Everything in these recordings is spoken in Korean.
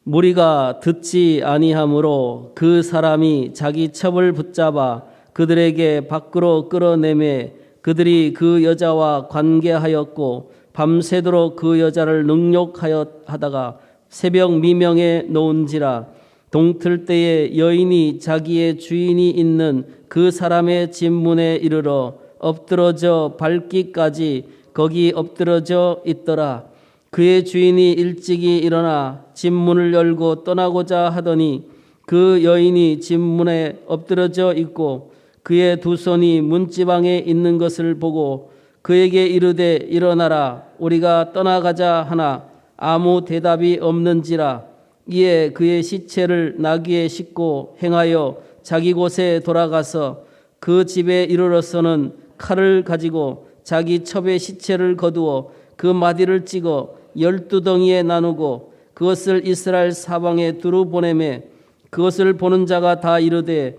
무리가 듣지 아니하므로 그 사람이 자기 첩을 붙잡아 그들에게 밖으로 끌어내매 그들이 그 여자와 관계하였고 밤새도록 그 여자를 능욕하다가 새벽 미명에 놓은지라. 동틀 때에 여인이 자기의 주인이 있는 그 사람의 집 문에 이르러 엎드러져 밟기까지 거기 엎드러져 있더라. 그의 주인이 일찍이 일어나 집 문을 열고 떠나고자 하더니 그 여인이 집 문에 엎드러져 있고 그의 두 손이 문지방에 있는 것을 보고 그에게 이르되 일어나라 우리가 떠나가자 하나 아무 대답이 없는지라. 이에 그의 시체를 나귀에 싣고 행하여 자기 곳에 돌아가서 그 집에 이르러서는 칼을 가지고 자기 첩의 시체를 거두어 그 마디를 찍어 12덩이에 나누고 그것을 이스라엘 사방에 두루 보내매 그것을 보는 자가 다 이르되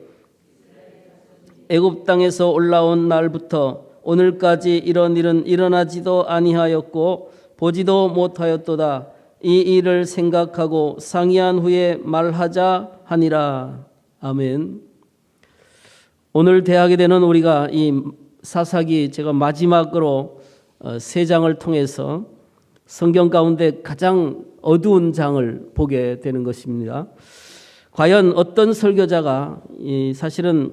애굽 땅에서 올라온 날부터 오늘까지 이런 일은 일어나지도 아니하였고 보지도 못하였도다. 이 일을 생각하고 상의한 후에 말하자 하니라. 아멘. 오늘 대하게 되는 우리가 이 사사기 제가 마지막으로 세 장을 통해서 성경 가운데 가장 어두운 장을 보게 되는 것입니다. 과연 어떤 설교자가 사실은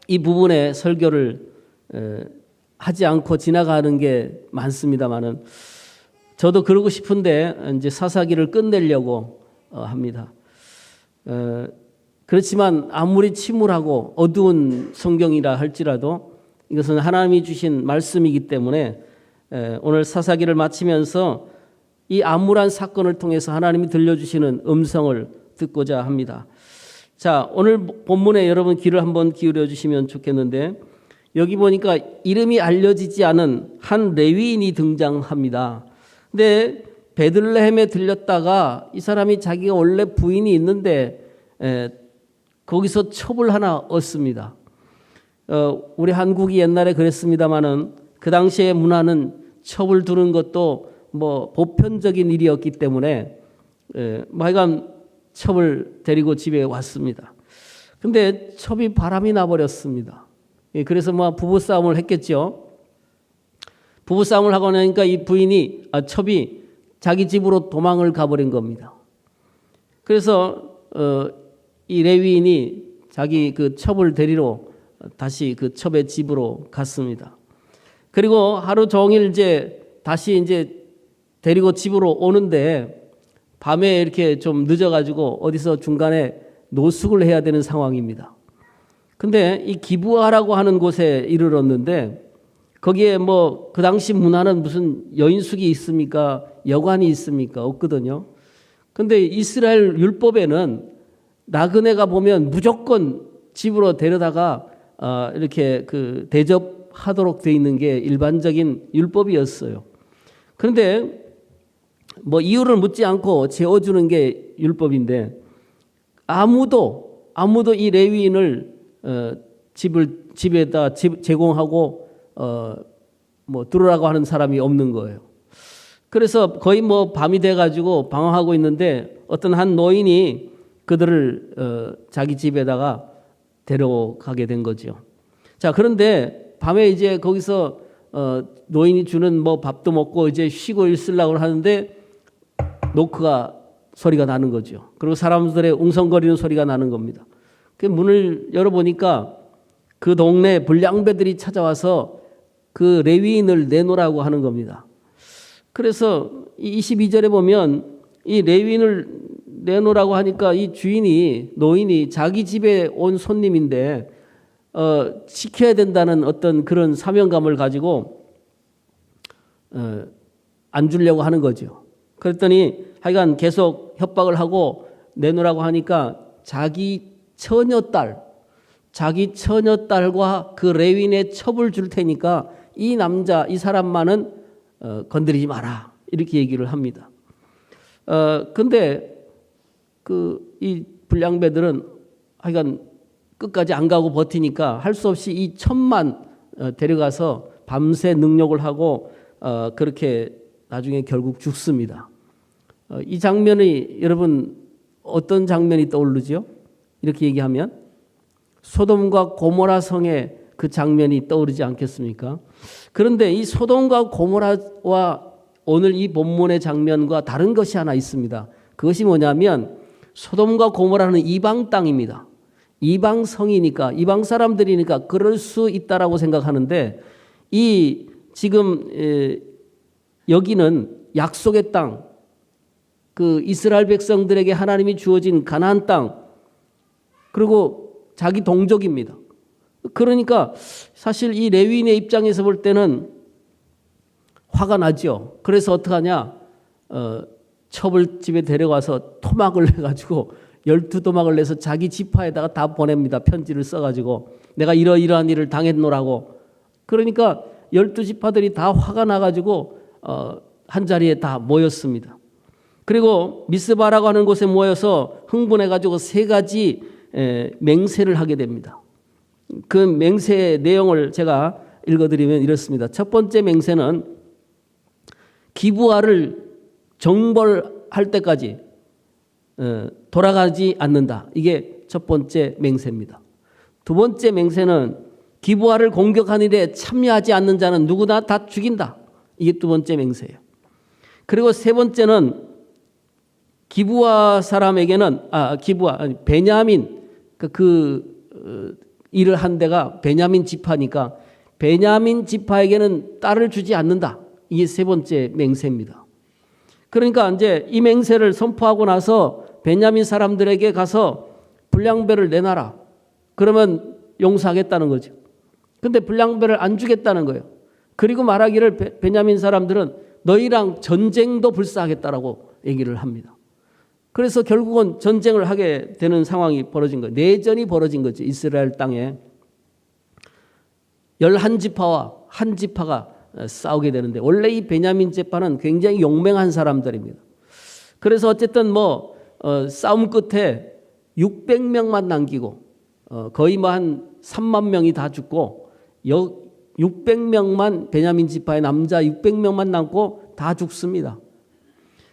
이 부분의 설교를 하지 않고 지나가는 게 많습니다만은 저도 그러고 싶은데 이제 사사기를 끝내려고 합니다. 그렇지만 아무리 침울하고 어두운 성경이라 할지라도 이것은 하나님이 주신 말씀이기 때문에 오늘 사사기를 마치면서 이 암울한 사건을 통해서 하나님이 들려주시는 음성을 듣고자 합니다. 자, 오늘 본문에 여러분 귀를 한번 기울여 주시면 좋겠는데 여기 보니까 이름이 알려지지 않은 한 레위인이 등장합니다. 근데 베들레헴에 들렸다가 이 사람이 자기가 원래 부인이 있는데 거기서 첩을 하나 얻습니다. 우리 한국이 옛날에 그랬습니다마는 그 당시의 문화는 첩을 두는 것도 뭐 보편적인 일이었기 때문에 하여간 첩을 데리고 집에 왔습니다. 근데 첩이 바람이 나버렸습니다. 그래서 부부싸움을 했겠죠. 부부싸움을 하고 나니까 이 첩이 자기 집으로 도망을 가버린 겁니다. 그래서 이 레위인이 자기 그 첩을 데리러 다시 그 첩의 집으로 갔습니다. 그리고 하루 종일 다시 데리고 집으로 오는데 밤에 이렇게 좀 늦어가지고 어디서 중간에 노숙을 해야 되는 상황입니다. 근데 이 기브아라고 하는 곳에 이르렀는데 거기에 그 당시 문화는 무슨 여인숙이 있습니까? 여관이 있습니까? 없거든요. 근데 이스라엘 율법에는 나그네가 보면 무조건 집으로 데려다가 이렇게 대접하도록 돼 있는 게 일반적인 율법이었어요. 그런데 이유를 묻지 않고 재워주는 게 율법인데 아무도 이 레위인을 집에다 제공하고 들어오라고 하는 사람이 없는 거예요. 그래서 거의 밤이 돼가지고 방황하고 있는데 어떤 한 노인이 그들을 자기 집에다가 데려가게 된 거죠. 자, 그런데 밤에 이제 거기서 노인이 주는 밥도 먹고 이제 쉬고 있으려고 하는데 노크가 소리가 나는 거죠. 그리고 사람들의 웅성거리는 소리가 나는 겁니다. 그 문을 열어보니까 그 동네 불량배들이 찾아와서 그 레위인을 내놓으라고 하는 겁니다. 그래서 22절에 보면 이 레위인을 내놓으라고 하니까 이 노인이 자기 집에 온 손님인데 지켜야 된다는 어떤 그런 사명감을 가지고 안 주려고 하는 거죠. 그랬더니 하여간 계속 협박을 하고 내놓으라고 하니까 자기 처녀딸과 그 레위인의 첩을 줄 테니까 이 사람만은 건드리지 마라 이렇게 얘기를 합니다. 근데 이 불량배들은 하여간 끝까지 안 가고 버티니까 할 수 없이 이 첩만 데려가서 밤새 능욕을 하고 그렇게 나중에 결국 죽습니다. 이 장면이 여러분 어떤 장면이 떠오르죠? 이렇게 얘기하면 소돔과 고모라 성의 그 장면이 떠오르지 않겠습니까? 그런데 이 소돔과 고모라와 오늘 이 본문의 장면과 다른 것이 하나 있습니다. 그것이 뭐냐면 소돔과 고모라는 이방 땅입니다. 이방 성이니까 이방 사람들이니까 그럴 수 있다라고 생각하는데 이 지금 여기는 약속의 땅, 그 이스라엘 백성들에게 하나님이 주어진 가나안 땅, 그리고 자기 동족입니다. 그러니까 사실 이 레위인의 입장에서 볼 때는 화가 나죠. 그래서 어떡하냐? 첩을집에 데려가서 토막을 해가지고 12토막을 내서 자기 지파에다가 다 보냅니다. 편지를 써가지고 내가 이러이러한 일을 당했노라고. 그러니까 12지파들이 다 화가 나가지고 한자리에 다 모였습니다. 그리고 미스바라고 하는 곳에 모여서 흥분해가지고 3가지 맹세를 하게 됩니다. 그 맹세의 내용을 제가 읽어드리면 이렇습니다. 첫 번째 맹세는 기브아를 정벌할 때까지 돌아가지 않는다. 이게 첫 번째 맹세입니다. 두 번째 맹세는 기브아를 공격한 일에 참여하지 않는 자는 누구나 다 죽인다. 이게 두 번째 맹세예요. 그리고 세 번째는 기브아 사람에게는 베냐민 일을 한 데가 베냐민 지파니까 베냐민 지파에게는 딸을 주지 않는다. 이게 세 번째 맹세입니다. 그러니까 이제 이 맹세를 선포하고 나서 베냐민 사람들에게 가서 분량배를 내놔라. 그러면 용서하겠다는 거죠. 근데 분량배를 안 주겠다는 거예요. 그리고 말하기를 베냐민 사람들은 너희랑 전쟁도 불사하겠다라고 얘기를 합니다. 그래서 결국은 전쟁을 하게 되는 상황이 벌어진 거예요. 내전이 벌어진 거죠. 이스라엘 땅에 11지파와 한 지파가 싸우게 되는데 원래 이 베냐민 지파는 굉장히 용맹한 사람들입니다. 그래서 어쨌든 싸움 끝에 600명만 남기고 거의 한 3만 명이 다 죽고 600명만 베냐민 지파의 남자 600명만 남고 다 죽습니다.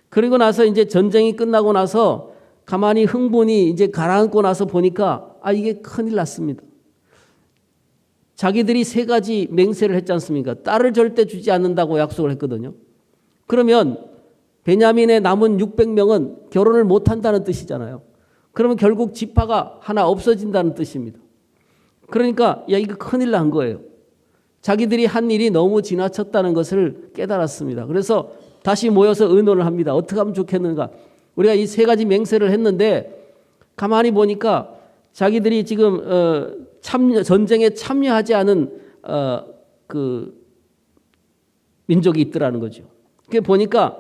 그리고 나서 이제 전쟁이 끝나고 나서 가만히 흥분이 이제 가라앉고 나서 보니까 이게 큰일 났습니다. 자기들이 3가지 맹세를 했지 않습니까? 딸을 절대 주지 않는다고 약속을 했거든요. 그러면 베냐민의 남은 600명은 결혼을 못한다는 뜻이잖아요. 그러면 결국 지파가 하나 없어진다는 뜻입니다. 그러니까 이거 큰일 난 거예요. 자기들이 한 일이 너무 지나쳤다는 것을 깨달았습니다. 그래서 다시 모여서 의논을 합니다. 어떻게 하면 좋겠는가? 우리가 이 3가지 맹세를 했는데 가만히 보니까 자기들이 지금 전쟁에 참여하지 않은 민족이 있더라는 거죠. 그게 보니까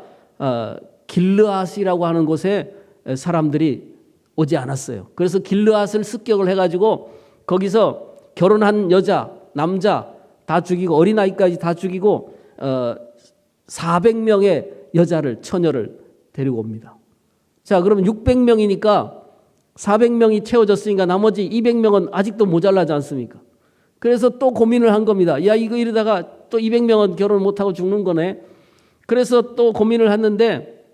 길르앗이라고 하는 곳에 사람들이 오지 않았어요. 그래서 길르앗을 습격을 해가지고 거기서 결혼한 여자, 남자 다 죽이고 어린아이까지 다 죽이고 400명의 처녀를 데리고 옵니다. 자, 그러면 600명이니까 400명이 채워졌으니까 나머지 200명은 아직도 모자라지 않습니까? 그래서 또 고민을 한 겁니다. 이거 이러다가 또 200명은 결혼 못하고 죽는 거네. 그래서 또 고민을 했는데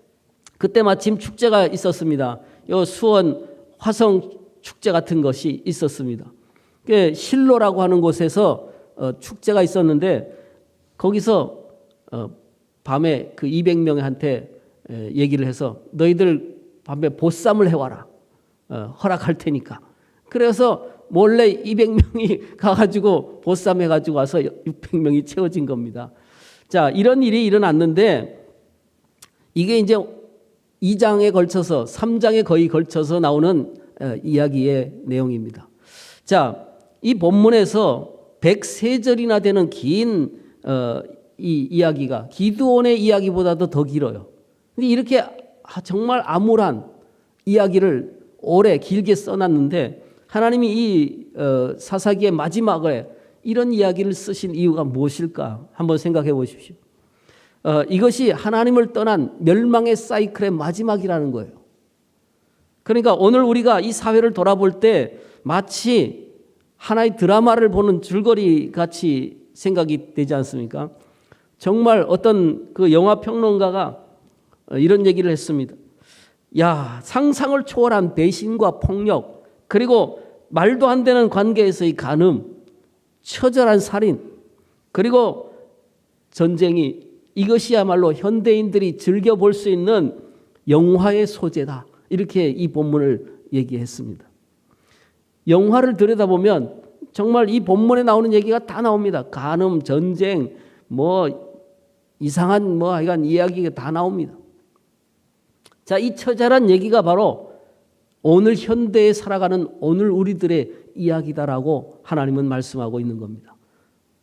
그때 마침 축제가 있었습니다. 수원 화성 축제 같은 것이 있었습니다. 실로라고 하는 곳에서 축제가 있었는데 거기서 밤에 그 200명한테 얘기를 해서 너희들 밤에 보쌈을 해와라. 허락할 테니까. 그래서 몰래 200명이 가가지고 보쌈 해가지고 와서 600명이 채워진 겁니다. 자, 이런 일이 일어났는데 이게 이제 2장에 걸쳐서 3장에 거의 걸쳐서 나오는 이야기의 내용입니다. 자, 이 본문에서 103절이나 되는 긴 이 이야기가 기드온의 이야기보다도 더 길어요. 근데 이렇게 정말 암울한 이야기를 오래 길게 써놨는데 하나님이 이 사사기의 마지막에 이런 이야기를 쓰신 이유가 무엇일까 한번 생각해 보십시오. 이것이 하나님을 떠난 멸망의 사이클의 마지막이라는 거예요. 그러니까 오늘 우리가 이 사회를 돌아볼 때 마치 하나의 드라마를 보는 줄거리 같이 생각이 되지 않습니까? 정말 어떤 그 영화 평론가가 이런 얘기를 했습니다. 야, 상상을 초월한 배신과 폭력, 그리고 말도 안 되는 관계에서의 간음, 처절한 살인, 그리고 전쟁이, 이것이야말로 현대인들이 즐겨볼 수 있는 영화의 소재다. 이렇게 이 본문을 얘기했습니다. 영화를 들여다보면 정말 이 본문에 나오는 얘기가 다 나옵니다. 간음, 전쟁, 이상한 하여간 이야기가 다 나옵니다. 자, 이 처절한 얘기가 바로 오늘 현대에 살아가는 오늘 우리들의 이야기다라고 하나님은 말씀하고 있는 겁니다.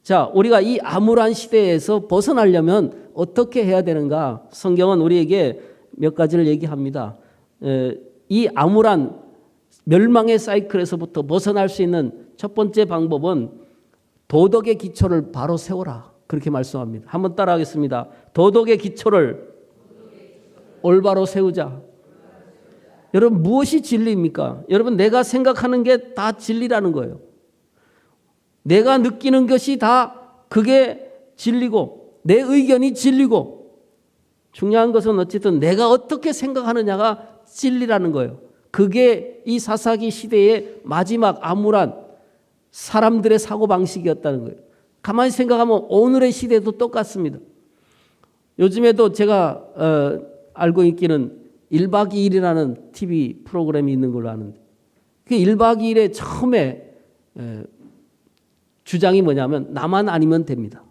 자, 우리가 이 암울한 시대에서 벗어나려면 어떻게 해야 되는가? 성경은 우리에게 몇 가지를 얘기합니다. 이 암울한 멸망의 사이클에서부터 벗어날 수 있는 첫 번째 방법은 도덕의 기초를 바로 세워라. 그렇게 말씀합니다. 한번 따라하겠습니다. 도덕의 기초를 올바로 세우자. 여러분, 무엇이 진리입니까? 여러분, 내가 생각하는 게 다 진리라는 거예요. 내가 느끼는 것이 다 그게 진리고 내 의견이 진리고, 중요한 것은 어쨌든 내가 어떻게 생각하느냐가 진리라는 거예요. 그게 이 사사기 시대의 마지막 암울한 사람들의 사고방식이었다는 거예요. 가만히 생각하면 오늘의 시대도 똑같습니다. 요즘에도 제가 알고 있기는 1박 2일이라는 TV 프로그램이 있는 걸로 아는데, 그 1박 2일에 처음에 주장이 뭐냐면 나만 아니면 됩니다.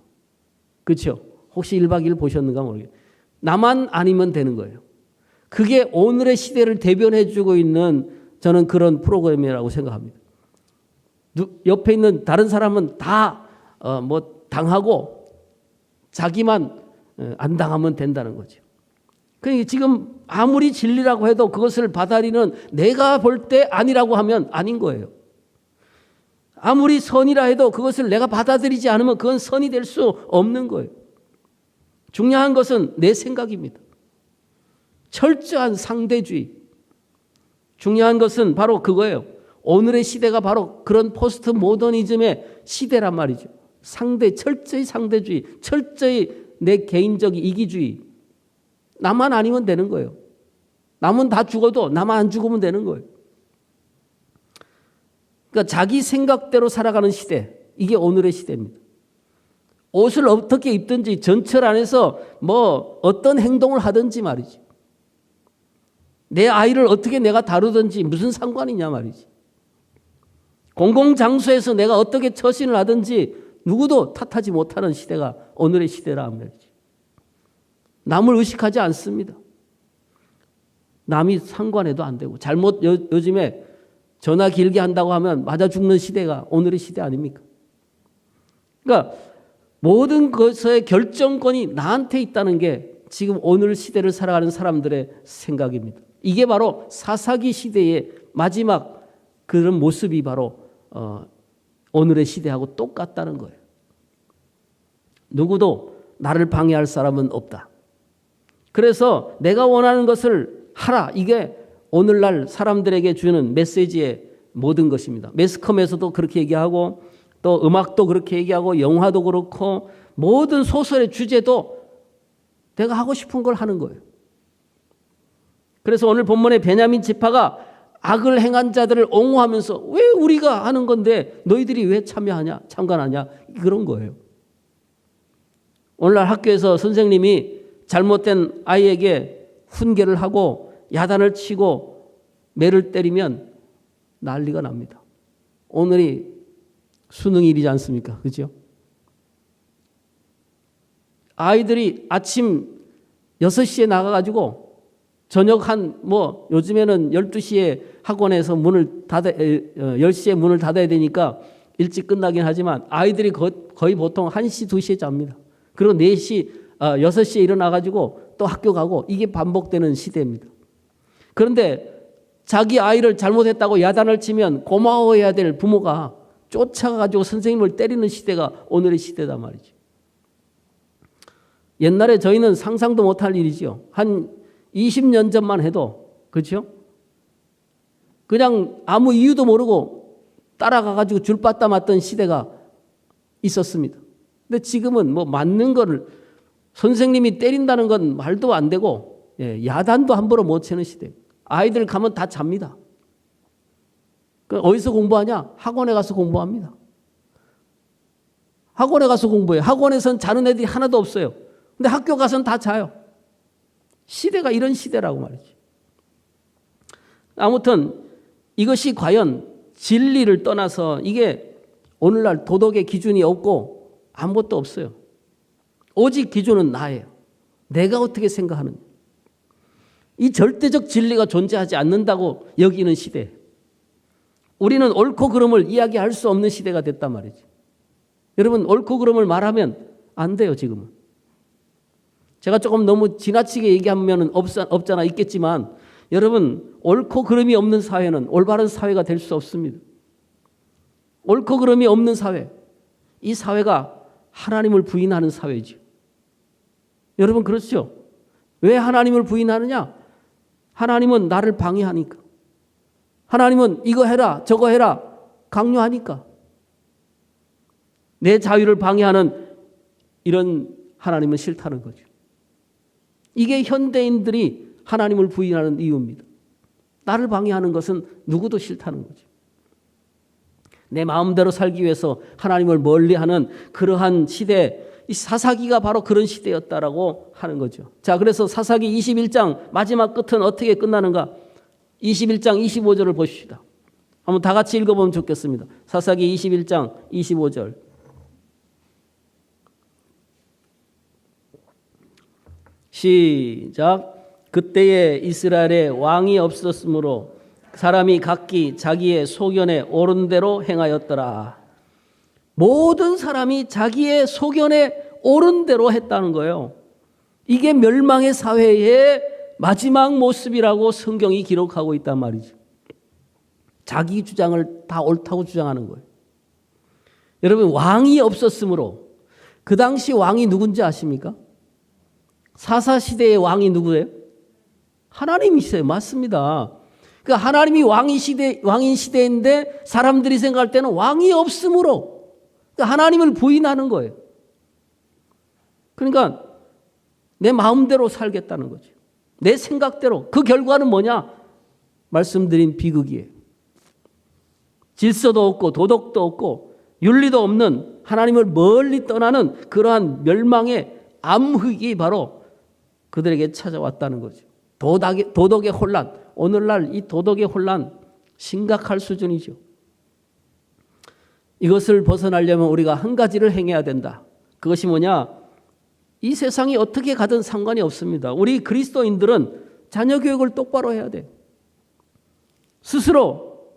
그렇죠? 혹시 1박 2일 보셨는가 모르겠어요. 나만 아니면 되는 거예요. 그게 오늘의 시대를 대변해 주고 있는 저는 그런 프로그램이라고 생각합니다. 옆에 있는 다른 사람은 다 당하고 자기만 안 당하면 된다는 거죠. 그러니까 지금 아무리 진리라고 해도 그것을 받아들이는 내가 볼 때 아니라고 하면 아닌 거예요. 아무리 선이라 해도 그것을 내가 받아들이지 않으면 그건 선이 될 수 없는 거예요. 중요한 것은 내 생각입니다. 철저한 상대주의. 중요한 것은 바로 그거예요. 오늘의 시대가 바로 그런 포스트 모더니즘의 시대란 말이죠. 철저히 상대주의, 철저히 내 개인적 이기주의. 나만 아니면 되는 거예요. 남은 다 죽어도 나만 안 죽으면 되는 거예요. 그러니까 자기 생각대로 살아가는 시대, 이게 오늘의 시대입니다. 옷을 어떻게 입든지, 전철 안에서 어떤 행동을 하든지 말이지. 내 아이를 어떻게 내가 다루든지 무슨 상관이냐 말이지. 공공장소에서 내가 어떻게 처신을 하든지 누구도 탓하지 못하는 시대가 오늘의 시대란 말이지. 남을 의식하지 않습니다. 남이 상관해도 안 되고, 요즘에 전화 길게 한다고 하면 맞아 죽는 시대가 오늘의 시대 아닙니까? 그러니까 모든 것의 결정권이 나한테 있다는 게 지금 오늘 시대를 살아가는 사람들의 생각입니다. 이게 바로 사사기 시대의 마지막 그런 모습이 바로 오늘의 시대하고 똑같다는 거예요. 누구도 나를 방해할 사람은 없다. 그래서 내가 원하는 것을 하라. 이게 오늘날 사람들에게 주는 메시지의 모든 것입니다. 매스컴에서도 그렇게 얘기하고, 또 음악도 그렇게 얘기하고, 영화도 그렇고, 모든 소설의 주제도 내가 하고 싶은 걸 하는 거예요. 그래서 오늘 본문의 베냐민 지파가 악을 행한 자들을 옹호하면서 왜 우리가 하는 건데 너희들이 왜 참관하냐 그런 거예요. 오늘날 학교에서 선생님이 잘못된 아이에게 훈계를 하고 야단을 치고 매를 때리면 난리가 납니다. 오늘이 수능일이지 않습니까? 그죠? 아이들이 아침 6시에 나가가지고 저녁 요즘에는 12시에 학원에서 10시에 문을 닫아야 되니까 일찍 끝나긴 하지만 아이들이 거의 보통 1시, 2시에 잡니다. 그리고 6시에 일어나가지고 또 학교 가고, 이게 반복되는 시대입니다. 그런데 자기 아이를 잘못했다고 야단을 치면 고마워해야 될 부모가 쫓아가지고 선생님을 때리는 시대가 오늘의 시대다 말이죠. 옛날에 저희는 상상도 못할 일이죠. 한 20년 전만 해도, 그렇죠? 그냥 아무 이유도 모르고 따라가가지고 줄 빠따 맞던 시대가 있었습니다. 근데 지금은 맞는 거를 선생님이 때린다는 건 말도 안 되고, 야단도 함부로 못 치는 시대. 아이들 가면 다 잡니다. 어디서 공부하냐? 학원에 가서 공부합니다. 학원에 가서 공부해요. 학원에선 자는 애들이 하나도 없어요. 근데 학교 가서는 다 자요. 시대가 이런 시대라고 말이지. 아무튼 이것이 과연 진리를 떠나서 이게 오늘날 도덕의 기준이 없고 아무것도 없어요. 오직 기준은 나예요. 내가 어떻게 생각하느냐. 이 절대적 진리가 존재하지 않는다고 여기는 시대. 우리는 옳고 그름을 이야기할 수 없는 시대가 됐단 말이지. 여러분, 옳고 그름을 말하면 안 돼요, 지금은. 제가 조금 너무 지나치게 얘기하면 없잖아, 있겠지만 여러분, 옳고 그름이 없는 사회는 올바른 사회가 될 수 없습니다. 옳고 그름이 없는 사회, 이 사회가 하나님을 부인하는 사회죠. 여러분, 그렇죠? 왜 하나님을 부인하느냐? 하나님은 나를 방해하니까. 하나님은 이거 해라, 저거 해라 강요하니까. 내 자유를 방해하는 이런 하나님은 싫다는 거죠. 이게 현대인들이 하나님을 부인하는 이유입니다. 나를 방해하는 것은 누구도 싫다는 거죠. 내 마음대로 살기 위해서 하나님을 멀리하는 그러한 시대, 이 사사기가 바로 그런 시대였다라고 하는 거죠. 자, 그래서 사사기 21장 마지막 끝은 어떻게 끝나는가? 21장 25절을 보십시다. 한번 다 같이 읽어보면 좋겠습니다. 사사기 21장 25절. 시작. 그때에 이스라엘에 왕이 없었으므로 사람이 각기 자기의 소견에 옳은 대로 행하였더라. 모든 사람이 자기의 소견에 옳은 대로 했다는 거예요. 이게 멸망의 사회의 마지막 모습이라고 성경이 기록하고 있단 말이죠. 자기 주장을 다 옳다고 주장하는 거예요. 여러분, 왕이 없었으므로, 그 당시 왕이 누군지 아십니까? 사사시대의 왕이 누구예요? 하나님이세요. 맞습니다. 그러니까 하나님이 왕인 시대인데 사람들이 생각할 때는 왕이 없으므로 그러니까 하나님을 부인하는 거예요. 그러니까 내 마음대로 살겠다는 거죠. 내 생각대로. 그 결과는 뭐냐? 말씀드린 비극이에요. 질서도 없고 도덕도 없고 윤리도 없는 하나님을 멀리 떠나는 그러한 멸망의 암흑이 바로 그들에게 찾아왔다는 거죠. 도덕의 혼란. 오늘날 이 도덕의 혼란 심각할 수준이죠. 이것을 벗어나려면 우리가 한 가지를 행해야 된다. 그것이 뭐냐? 이 세상이 어떻게 가든 상관이 없습니다. 우리 그리스도인들은 자녀 교육을 똑바로 해야 돼. 스스로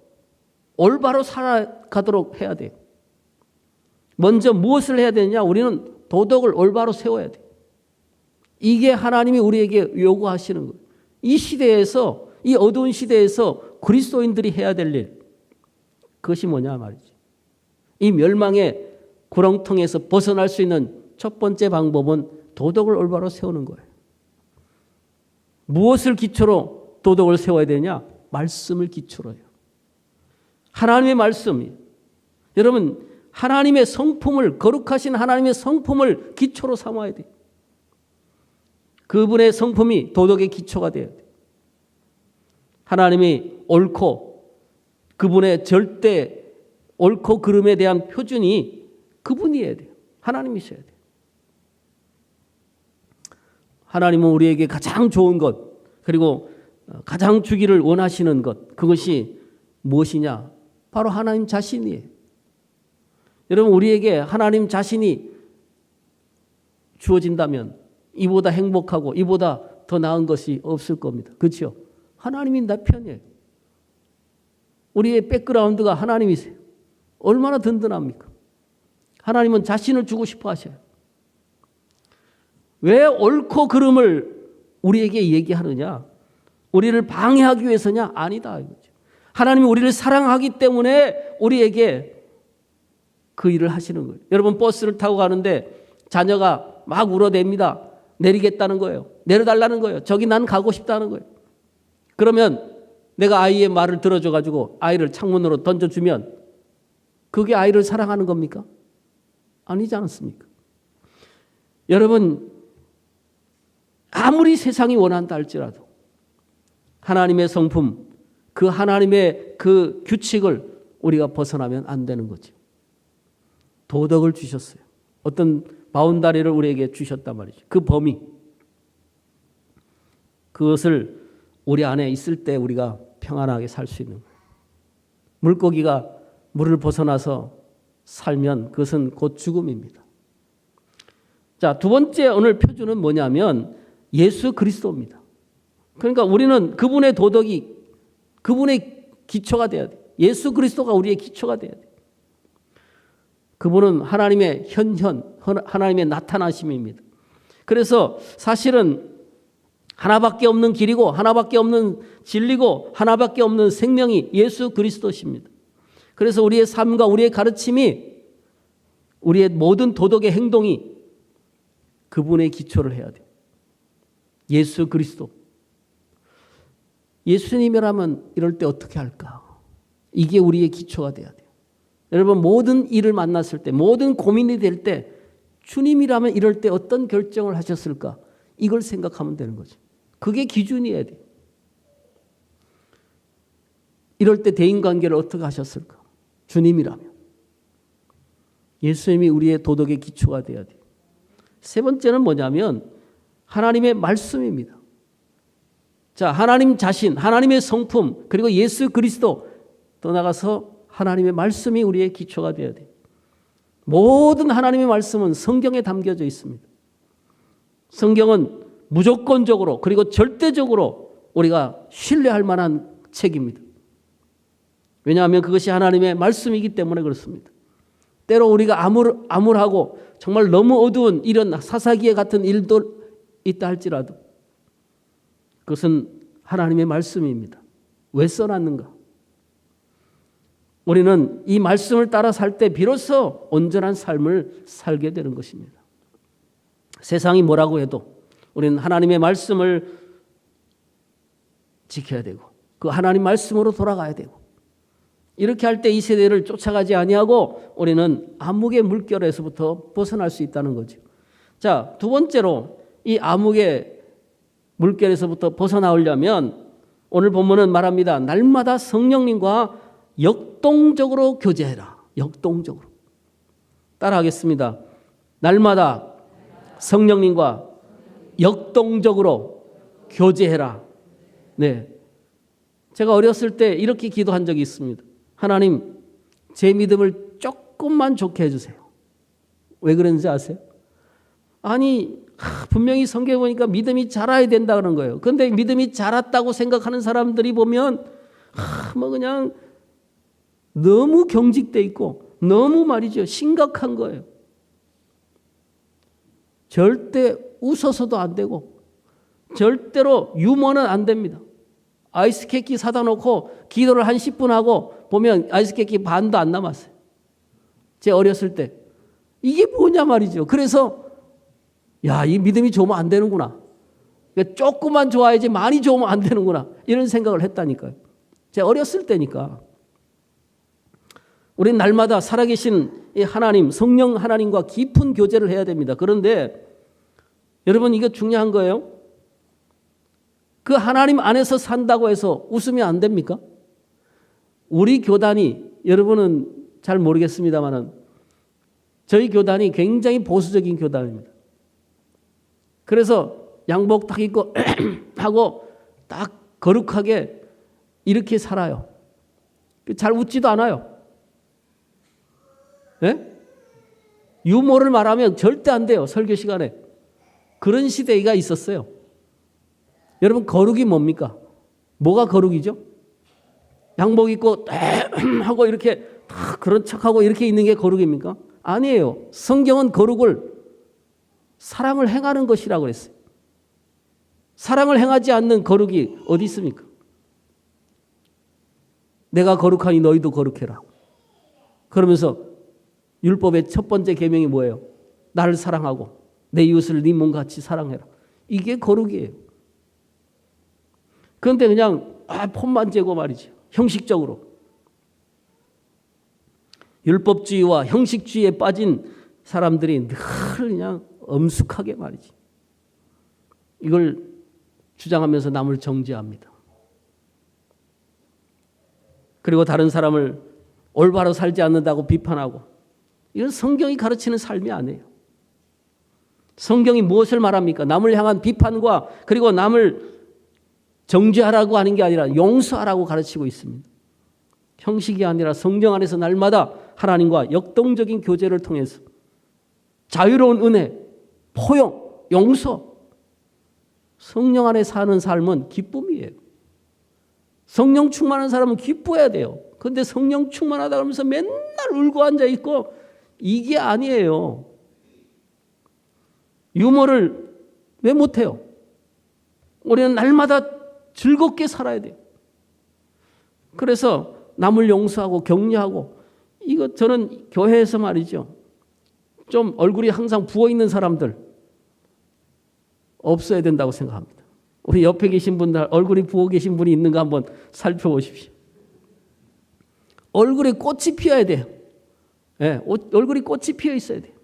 올바로 살아가도록 해야 돼. 먼저 무엇을 해야 되느냐? 우리는 도덕을 올바로 세워야 돼. 이게 하나님이 우리에게 요구하시는 거예요. 이 시대에서, 이 어두운 시대에서 그리스도인들이 해야 될 일, 그것이 뭐냐 말이지. 이 멸망의 구렁텅이에서 벗어날 수 있는 첫 번째 방법은 도덕을 올바로 세우는 거예요. 무엇을 기초로 도덕을 세워야 되냐? 말씀을 기초로 해요. 하나님의 말씀이. 여러분, 하나님의 성품을, 거룩하신 하나님의 성품을 기초로 삼아야 돼요. 그분의 성품이 도덕의 기초가 되어야 돼요. 하나님이 옳고 그분의 절대 옳고 그름에 대한 표준이 그분이어야 돼요. 하나님이셔야 돼요. 하나님은 우리에게 가장 좋은 것, 그리고 가장 주기를 원하시는 것, 그것이 무엇이냐? 바로 하나님 자신이에요. 여러분, 우리에게 하나님 자신이 주어진다면 이보다 행복하고 이보다 더 나은 것이 없을 겁니다. 그렇죠? 하나님이 내 편이에요. 우리의 백그라운드가 하나님이세요. 얼마나 든든합니까? 하나님은 자신을 주고 싶어 하셔요. 왜 옳고 그름을 우리에게 얘기하느냐? 우리를 방해하기 위해서냐? 아니다. 이거죠. 하나님이 우리를 사랑하기 때문에 우리에게 그 일을 하시는 거예요. 여러분, 버스를 타고 가는데 자녀가 막 울어댑니다. 내리겠다는 거예요. 내려달라는 거예요. 저기 난 가고 싶다는 거예요. 그러면 내가 아이의 말을 들어줘가지고 아이를 창문으로 던져주면 그게 아이를 사랑하는 겁니까? 아니지 않습니까? 여러분, 아무리 세상이 원한다 할지라도 하나님의 성품, 그 하나님의 그 규칙을 우리가 벗어나면 안 되는 거죠. 도덕을 주셨어요. 어떤 바운다리를 우리에게 주셨단 말이죠. 그 범위. 그것을 우리 안에 있을 때 우리가 평안하게 살 수 있는 거예요. 물고기가 물을 벗어나서 살면 그것은 곧 죽음입니다. 자, 두 번째 오늘 표준은 뭐냐면 예수 그리스도입니다. 그러니까 우리는 그분의 도덕이 그분의 기초가 돼야 돼요. 예수 그리스도가 우리의 기초가 돼야 돼요. 그분은 하나님의 하나님의 나타나심입니다. 그래서 사실은 하나밖에 없는 길이고 하나밖에 없는 진리고 하나밖에 없는 생명이 예수 그리스도십니다. 그래서 우리의 삶과 우리의 가르침이 우리의 모든 도덕의 행동이 그분의 기초를 해야 돼요. 예수 그리스도. 예수님이라면 이럴 때 어떻게 할까? 이게 우리의 기초가 돼야 돼요. 여러분 모든 일을 만났을 때 모든 고민이 될 때 주님이라면 이럴 때 어떤 결정을 하셨을까? 이걸 생각하면 되는 거죠. 그게 기준이어야 돼요. 이럴 때 대인관계를 어떻게 하셨을까? 주님이라면. 예수님이 우리의 도덕의 기초가 돼야 돼요. 세 번째는 뭐냐면 하나님의 말씀입니다. 자, 하나님 자신, 하나님의 성품, 그리고 예수 그리스도 떠나가서 하나님의 말씀이 우리의 기초가 되어야 돼요. 모든 하나님의 말씀은 성경에 담겨져 있습니다. 성경은 무조건적으로 그리고 절대적으로 우리가 신뢰할 만한 책입니다. 왜냐하면 그것이 하나님의 말씀이기 때문에 그렇습니다. 때로 우리가 암울하고 정말 너무 어두운 이런 사사기에 같은 일도 있다 할지라도 그것은 하나님의 말씀입니다. 왜 써놨는가? 우리는 이 말씀을 따라 살 때 비로소 온전한 삶을 살게 되는 것입니다. 세상이 뭐라고 해도 우리는 하나님의 말씀을 지켜야 되고 그 하나님 말씀으로 돌아가야 되고 이렇게 할 때 이 세대를 쫓아가지 아니하고 우리는 암흑의 물결에서부터 벗어날 수 있다는 거죠. 자, 두 번째로 이 암흑의 물결에서부터 벗어나오려면 오늘 본문은 말합니다. 날마다 성령님과 역동적으로 교제해라. 역동적으로. 따라하겠습니다. 날마다 성령님과 역동적으로 교제해라. 네. 제가 어렸을 때 이렇게 기도한 적이 있습니다. 하나님, 제 믿음을 조금만 좋게 해주세요. 왜 그런지 아세요? 아니, 분명히 성경에 보니까 믿음이 자라야 된다 그런 거예요. 그런데 믿음이 자랐다고 생각하는 사람들이 보면 뭐 그냥 너무 경직돼 있고 너무 말이죠. 심각한 거예요. 절대 웃어서도 안 되고 절대로 유머는 안 됩니다. 아이스케이크 사다 놓고 기도를 한 10분 하고 보면 아이스케이크 반도 안 남았어요. 제 어렸을 때. 이게 뭐냐 말이죠. 그래서 야, 이 믿음이 좋으면 안 되는구나. 조금만 좋아야지 많이 좋으면 안 되는구나. 이런 생각을 했다니까요. 제가 어렸을 때니까. 우리는 날마다 살아계신 이 하나님, 성령 하나님과 깊은 교제를 해야 됩니다. 그런데 여러분 이게 중요한 거예요. 그 하나님 안에서 산다고 해서 웃으면 안 됩니까? 우리 교단이 여러분은 잘 모르겠습니다만은 저희 교단이 굉장히 보수적인 교단입니다. 그래서 양복 딱 입고 하고 딱 거룩하게 이렇게 살아요. 잘 웃지도 않아요. 예? 유머를 말하면 절대 안 돼요. 설교 시간에. 그런 시대가 있었어요. 여러분 거룩이 뭡니까? 뭐가 거룩이죠? 양복 입고 하고 이렇게 그런 척하고 이렇게 있는 게 거룩입니까? 아니에요. 성경은 거룩을 사랑을 행하는 것이라고 그랬어요. 사랑을 행하지 않는 거룩이 어디 있습니까? 내가 거룩하니 너희도 거룩해라. 그러면서 율법의 첫 번째 계명이 뭐예요? 나를 사랑하고 내 이웃을 네 몸같이 사랑해라. 이게 거룩이에요. 그런데 그냥 폼만 재고 말이죠. 형식적으로. 율법주의와 형식주의에 빠진 사람들이 늘 그냥 엄숙하게 말이지. 이걸 주장하면서 남을 정죄합니다. 그리고 다른 사람을 올바로 살지 않는다고 비판하고, 이건 성경이 가르치는 삶이 아니에요. 성경이 무엇을 말합니까? 남을 향한 비판과 그리고 남을 정죄하라고 하는 게 아니라 용서하라고 가르치고 있습니다. 형식이 아니라 성경 안에서 날마다 하나님과 역동적인 교제를 통해서 자유로운 은혜, 포용, 용서, 성령 안에 사는 삶은 기쁨이에요. 성령 충만한 사람은 기뻐해야 돼요. 그런데 성령 충만하다 그러면서 맨날 울고 앉아 있고, 이게 아니에요. 유머를 왜 못해요? 우리는 날마다 즐겁게 살아야 돼요. 그래서 남을 용서하고 격려하고, 이거 저는 교회에서 말이죠, 좀 얼굴이 항상 부어있는 사람들 없어야 된다고 생각합니다. 우리 옆에 계신 분들 얼굴이 부어 계신 분이 있는가 한번 살펴보십시오. 얼굴에 꽃이 피어야 돼요. 네, 얼굴이 꽃이 피어 있어야 돼요.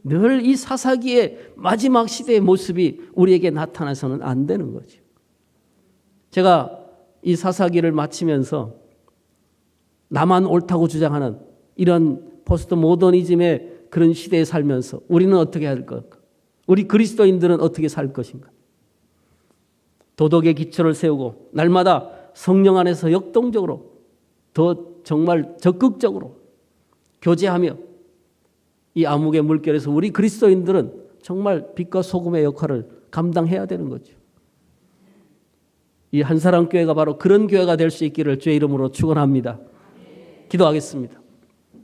늘 이 사사기의 마지막 시대의 모습이 우리에게 나타나서는 안 되는 거죠. 제가 이 사사기를 마치면서 나만 옳다고 주장하는 이런 포스트 모더니즘의 그런 시대에 살면서 우리는 어떻게 할 걸까? 우리 그리스도인들은 어떻게 살 것인가? 도덕의 기초를 세우고 날마다 성령 안에서 역동적으로 더 정말 적극적으로 교제하며 이 암흑의 물결에서 우리 그리스도인들은 정말 빛과 소금의 역할을 감당해야 되는 거죠. 이 한사람 교회가 바로 그런 교회가 될 수 있기를 주의 이름으로 축원합니다. 기도하겠습니다.